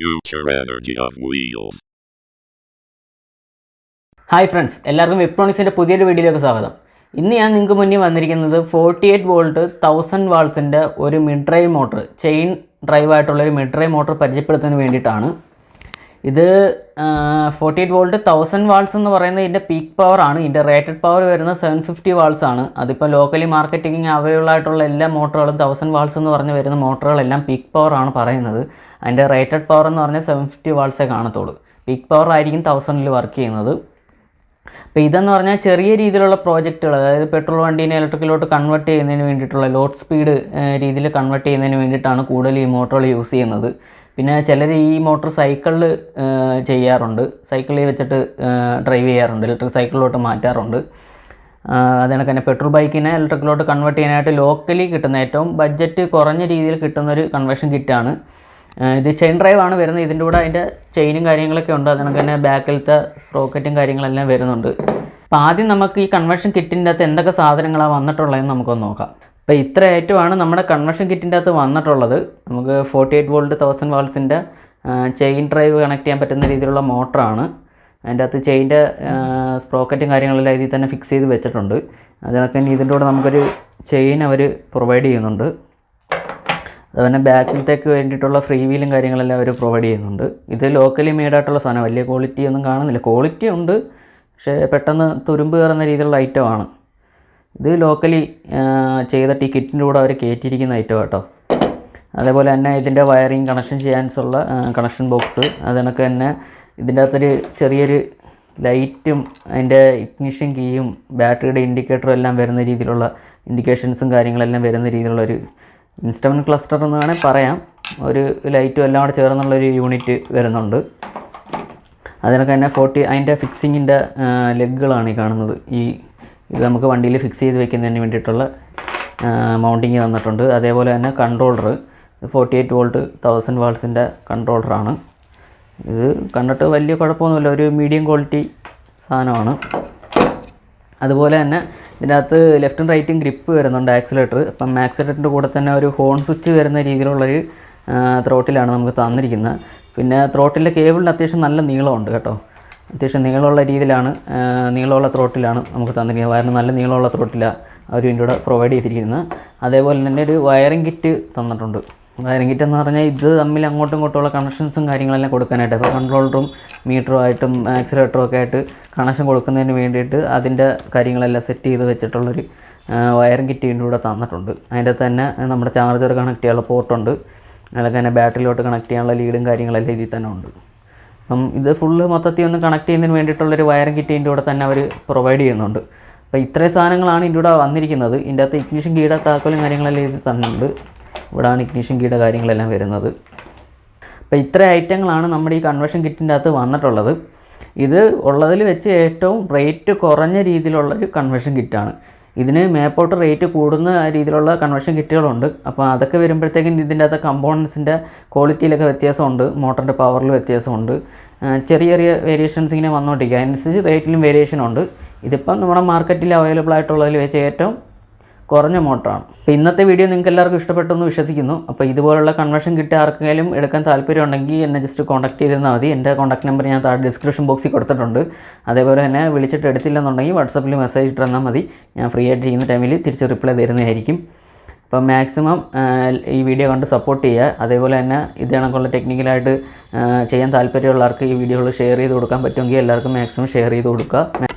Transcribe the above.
future energy of wheels. Hi friends, എല്ലാവർക്കും വെബ്ട്രോണിക്സിൻ്റെ പുതിയൊരു വീഡിയോയിലേക്ക് സ്വാഗതം. ഇന്ന് ഞാൻ നിങ്ങൾക്ക് മുന്നിൽ വന്നിരിക്കുന്നത് 48 വോൾട്ട് 1000 വാൾസിൻ്റെ ഒരു mid drive motor, chain drive ആയിട്ടുള്ളൊരു മിഡ് ഡ്രൈവ് മോട്ടർ പരിചയപ്പെടുത്തുന്നതിന് വേണ്ടിയിട്ടാണ്. ഇത് 48 വോൾട്ട് 1000 വാൾസ് എന്ന് പറയുന്നത് ഇതിൻ്റെ പീക്ക് പവർ ആണ്. ഇതിൻ്റെ റേറ്റഡ് പവർ വരുന്നത് 750 വാൾസ് ആണ്. അതിപ്പോൾ ലോക്കലി മാർക്കറ്റിംഗ് അവൈലബിൾ ആയിട്ടുള്ള എല്ലാ മോട്ടറുകളും 1000 വാൾസ് എന്ന് പറഞ്ഞ് വരുന്ന മോട്ടറുകളെല്ലാം പീക്ക് പവർ ആണ് പറയുന്നത്. അതിൻ്റെ റേറ്റഡ് പവർ എന്ന് പറഞ്ഞാൽ 750 വാൾസേ കാണത്തുള്ളൂ. പീക്ക് പവർ ആയിരിക്കും 1000-ൽ വർക്ക് ചെയ്യുന്നത്. അപ്പോൾ ഇതെന്ന് പറഞ്ഞാൽ ചെറിയ രീതിയിലുള്ള പ്രോജക്റ്റുകൾ, അതായത് പെട്രോൾ വണ്ടീനെ ഇലക്ട്രിക്കലോട്ട് കൺവേർട്ട് ചെയ്യുന്നതിന് വേണ്ടിയിട്ടുള്ള ലോഡ് സ്പീഡ് രീതിയിൽ കൺവേർട്ട് ചെയ്യുന്നതിന് വേണ്ടിയിട്ടാണ് കൂടുതൽ ഈ മോട്ടറുകൾ യൂസ് ചെയ്യുന്നത്. പിന്നെ ചിലർ ഈ മോട്ടർ സൈക്കിളിൽ ചെയ്യാറുണ്ട്, സൈക്കിളിൽ വെച്ചിട്ട് ഡ്രൈവ് ചെയ്യാറുണ്ട്, ഇലക്ട്രിക് സൈക്കിളിലോട്ട് മാറ്റാറുണ്ട്. അതിനൊക്കെ തന്നെ പെട്രോൾ ബൈക്കിനെ ഇലക്ട്രിക്കലോട്ട് കൺവേർട്ട് ചെയ്യാനായിട്ട് ലോക്കലി കിട്ടുന്ന ഏറ്റവും ബഡ്ജറ്റ് കുറഞ്ഞ രീതിയിൽ കിട്ടുന്നൊരു കൺവേർഷൻ കിറ്റാണ് ഇത്. ചെയിൻ ഡ്രൈവ് ആണ് വരുന്നത്. ഇതിൻ്റെ കൂടെ അതിൻ്റെ ചെയിനും കാര്യങ്ങളൊക്കെ ഉണ്ട്. അതിനൊക്കെ തന്നെ ബാക്കിലത്തെ സ്പ്രോക്കറ്റും കാര്യങ്ങളെല്ലാം വരുന്നുണ്ട്. അപ്പോൾ ആദ്യം നമുക്ക് ഈ കൺവേർഷൻ കിറ്റിൻ്റെ അകത്ത് എന്തൊക്കെ സാധനങ്ങളാണ് വന്നിട്ടുള്ളതെന്ന് നമുക്കൊന്ന് നോക്കാം. അപ്പോൾ ഇത്ര ഐറ്റമാണ് നമ്മുടെ കൺവേർഷൻ കിറ്റിൻ്റെ അകത്ത് വന്നിട്ടുള്ളത്. നമുക്ക് 48 വോൾട്ട് 1000 വാൾസിൻ്റെ ചെയിൻ ഡ്രൈവ് കണക്ട് ചെയ്യാൻ പറ്റുന്ന രീതിയിലുള്ള മോട്ടറാണ്. അതിൻ്റെ അകത്ത് ചെയിൻ്റെ സ്പ്രോക്കറ്റും കാര്യങ്ങളെല്ലാം ഇതിൽ തന്നെ ഫിക്സ് ചെയ്ത് വെച്ചിട്ടുണ്ട്. അതിനൊക്കെ ഇതിൻ്റെ കൂടെ നമുക്കൊരു ചെയിൻ അവർ പ്രൊവൈഡ് ചെയ്യുന്നുണ്ട്. അതുപോലെ ബാക്കിലത്തേക്ക് വേണ്ടിയിട്ടുള്ള ഫ്രീ വീലും കാര്യങ്ങളെല്ലാം അവർ പ്രൊവൈഡ് ചെയ്യുന്നുണ്ട്. ഇത് ലോക്കലി മെയ്ഡായിട്ടുള്ള സാധനം, വലിയ ക്വാളിറ്റി ഒന്നും കാണുന്നില്ല. ക്വാളിറ്റി ഉണ്ട്, പക്ഷേ പെട്ടെന്ന് തുരുമ്പ് കയറുന്ന രീതിയിലുള്ള ഐറ്റമാണ്. ഇത് ലോക്കലി ചെയ്തിട്ട് ഈ കിറ്റിൻ്റെ കൂടെ അവർ കയറ്റിയിരിക്കുന്ന ഐറ്റം കേട്ടോ. അതേപോലെ തന്നെ ഇതിൻ്റെ വയറിങ് കണക്ഷൻ ചെയ്യാനുള്ള കണക്ഷൻ ബോക്സ്, അതിനൊക്കെ തന്നെ ഇതിൻ്റെ അകത്തൊരു ചെറിയൊരു ലൈറ്റും അതിൻ്റെ ഇഗ്നിഷൻ കീയും ബാറ്ററിയുടെ ഇൻഡിക്കേറ്ററും എല്ലാം വരുന്ന രീതിയിലുള്ള ഇൻഡിക്കേഷൻസും കാര്യങ്ങളെല്ലാം വരുന്ന രീതിയിലുള്ളൊരു ഇൻസ്ട്രുമെൻറ്റ് ക്ലസ്റ്റർ എന്ന് വേണമെങ്കിൽ പറയാം. ഒരു ലൈറ്റും എല്ലാം കൂടെ ചേർന്നുള്ളൊരു യൂണിറ്റ് വരുന്നുണ്ട്. അതിനൊക്കെ തന്നെ അതിൻ്റെ ഫിക്സിങ്ങിൻ്റെ ലെഗുകളാണ് ഈ കാണുന്നത്. ഇത് നമുക്ക് വണ്ടിയിൽ ഫിക്സ് ചെയ്ത് വെക്കുന്നതിന് വേണ്ടിയിട്ടുള്ള മൗണ്ടിങ് തന്നിട്ടുണ്ട്. അതേപോലെ തന്നെ കൺട്രോളർ, 48 വോൾട്ട് 1000 വാൾസിൻ്റെ കൺട്രോളറാണ്. ഇത് കണ്ടിട്ട് വലിയ കുഴപ്പമൊന്നുമില്ല, ഒരു മീഡിയം ക്വാളിറ്റി സാധനമാണ്. അതുപോലെ തന്നെ ഇതിനകത്ത് ലെഫ്റ്റും റൈറ്റും ഗ്രിപ്പ് വരുന്നുണ്ട്, ആക്സിലേറ്റർ. അപ്പം ആക്സിലേറ്ററിൻ്റെ കൂടെ തന്നെ ഒരു ഹോൺ സ്വിച്ച് വരുന്ന രീതിയിലുള്ളൊരു ത്രോട്ടിലാണ് നമുക്ക് തന്നിരിക്കുന്നത്. പിന്നെ ത്രോട്ടിൻ്റെ കേബിളിന് അത്യാവശ്യം നല്ല നീളമുണ്ട് കേട്ടോ. അത്യാവശ്യം നീളമുള്ള രീതിയിലാണ്, നീളമുള്ള ത്രോട്ടിലാണ് നമുക്ക് തന്നിരിക്കുന്നത്. വയറിന് നല്ല നീളമുള്ള ത്രോട്ടിലാണ് അവർ ഇതിൻ്റെ കൂടെ പ്രൊവൈഡ് ചെയ്തിരിക്കുന്നത്. അതേപോലെ തന്നെ ഒരു വയറിംഗ് കിറ്റ് തന്നിട്ടുണ്ട്. വയറിംഗ് കിറ്റ് എന്ന് പറഞ്ഞാൽ ഇത് തമ്മിൽ അങ്ങോട്ടും ഇങ്ങോട്ടുമുള്ള കണക്ഷൻസും കാര്യങ്ങളെല്ലാം കൊടുക്കാനായിട്ട്, അപ്പോൾ കൺട്രോളറും മീറ്ററും ആയിട്ടും ആക്സിലേറ്ററും ഒക്കെ ആയിട്ട് കണക്ഷൻ കൊടുക്കുന്നതിന് വേണ്ടിയിട്ട് അതിൻ്റെ കാര്യങ്ങളെല്ലാം സെറ്റ് ചെയ്ത് വെച്ചിട്ടുള്ളൊരു വയറിംഗ് കിറ്റ് ഇതിൻ്റെ കൂടെ തന്നിട്ടുണ്ട്. അതിൻ്റെ തന്നെ നമ്മുടെ ചാർജർ കണക്ട് ചെയ്യാനുള്ള പോർട്ടുണ്ട്. അതിലൊക്കെ തന്നെ ബാറ്ററിയിലോട്ട് കണക്ട് ചെയ്യാനുള്ള ലീഡും കാര്യങ്ങളെല്ലാം ഇതിൽ തന്നെ ഉണ്ട്. അപ്പം ഇത് ഫുള്ള് മൊത്തത്തിൽ ഒന്ന് കണക്ട് ചെയ്യുന്നതിന് വേണ്ടിയിട്ടുള്ളൊരു വയറിംഗ് കിറ്റ് ഇതിൻ്റെ കൂടെ തന്നെ അവർ പ്രൊവൈഡ് ചെയ്യുന്നുണ്ട്. അപ്പോൾ ഇത്രയും സാധനങ്ങളാണ് ഇതിൻ്റെ കൂടെ വന്നിരിക്കുന്നത്. ഇതിൻ്റെ അകത്ത് ഇഗ്നിഷൻ കീയുടെ താക്കോലും കാര്യങ്ങളെല്ലാം ഇതിൽ തന്നിട്ടുണ്ട്. ഇവിടെയാണ് ഇഗ്നിഷൻ കീയുടെ കാര്യങ്ങളെല്ലാം വരുന്നത്. അപ്പോൾ ഇത്ര ഐറ്റങ്ങളാണ് നമ്മുടെ ഈ കൺവേർഷൻ കിറ്റിൻ്റെ അകത്ത് വന്നിട്ടുള്ളത്. ഇത് ഉള്ളതിൽ വെച്ച് ഏറ്റവും റേറ്റ് കുറഞ്ഞ രീതിയിലുള്ളൊരു കൺവേർഷൻ കിറ്റാണ്. ഇതിന് മേപ്പോട്ട് റേറ്റ് കൂടുന്ന രീതിയിലുള്ള കൺവേർഷൻ കിറ്റുകളുണ്ട്. അപ്പോൾ അതൊക്കെ വരുമ്പോഴത്തേക്കും ഇതിൻ്റെ അകത്ത് കമ്പോണൻസിൻ്റെ ക്വാളിറ്റിയിലൊക്കെ വ്യത്യാസമുണ്ട്, മോട്ടറിൻ്റെ പവറിൽ വ്യത്യാസമുണ്ട്, ചെറിയ ചെറിയ വേരിയേഷൻസ് ഇങ്ങനെ വന്നുകൊണ്ടിരിക്കുക. അതിനനുസരിച്ച് റേറ്റിലും വേരിയേഷനുണ്ട്. ഇതിപ്പം നമ്മുടെ മാർക്കറ്റിൽ അവൈലബിൾ ആയിട്ടുള്ളതിൽ വെച്ച് ഏറ്റവും കുറഞ്ഞ മോട്ടറാണ്. അപ്പോൾ ഇന്നത്തെ വീഡിയോ നിങ്ങൾക്ക് എല്ലാവർക്കും ഇഷ്ടപ്പെട്ടെന്ന് വിശ്വസിക്കുന്നു. അപ്പോൾ ഇതുപോലുള്ള കൺവേർഷൻ കിറ്റ് ആർക്കെങ്കിലും എടുക്കാൻ താല്പര്യം ഉണ്ടെങ്കിൽ എന്നെ ജസ്റ്റ് കോൺടാക്ട് ചെയ്തിരുന്നാൽ മതി. എൻ്റെ കോൺടാക്ട് നമ്പർ ഞാൻ താഴെ ഡിസ്ക്രിപ്ഷൻ ബോക്സിൽ കൊടുത്തിട്ടുണ്ട്. അതേപോലെ തന്നെ വിളിച്ചിട്ട് എടുത്തില്ലെന്നുണ്ടെങ്കിൽ വാട്സപ്പിൽ മെസ്സേജ് ഇട്ട് തന്നാൽ മതി. ഞാൻ ഫ്രീ ആയിട്ട് ചെയ്യുന്ന ടൈമിൽ തിരിച്ച് റിപ്ലൈ തരുന്നതായിരിക്കും. അപ്പോൾ മാക്സിമം ഈ വീഡിയോ കണ്ട് സപ്പോർട്ട് ചെയ്യുക. അതേപോലെ തന്നെ ഇത് കണക്കുള്ള ടെക്നിക്കലായിട്ട് ചെയ്യാൻ താല്പര്യമുള്ളവർക്ക് ഈ വീഡിയോകൾ ഷെയർ ചെയ്ത് കൊടുക്കാൻ പറ്റുമെങ്കിൽ എല്ലാവർക്കും മാക്സിമം ഷെയർ ചെയ്ത് കൊടുക്കുക.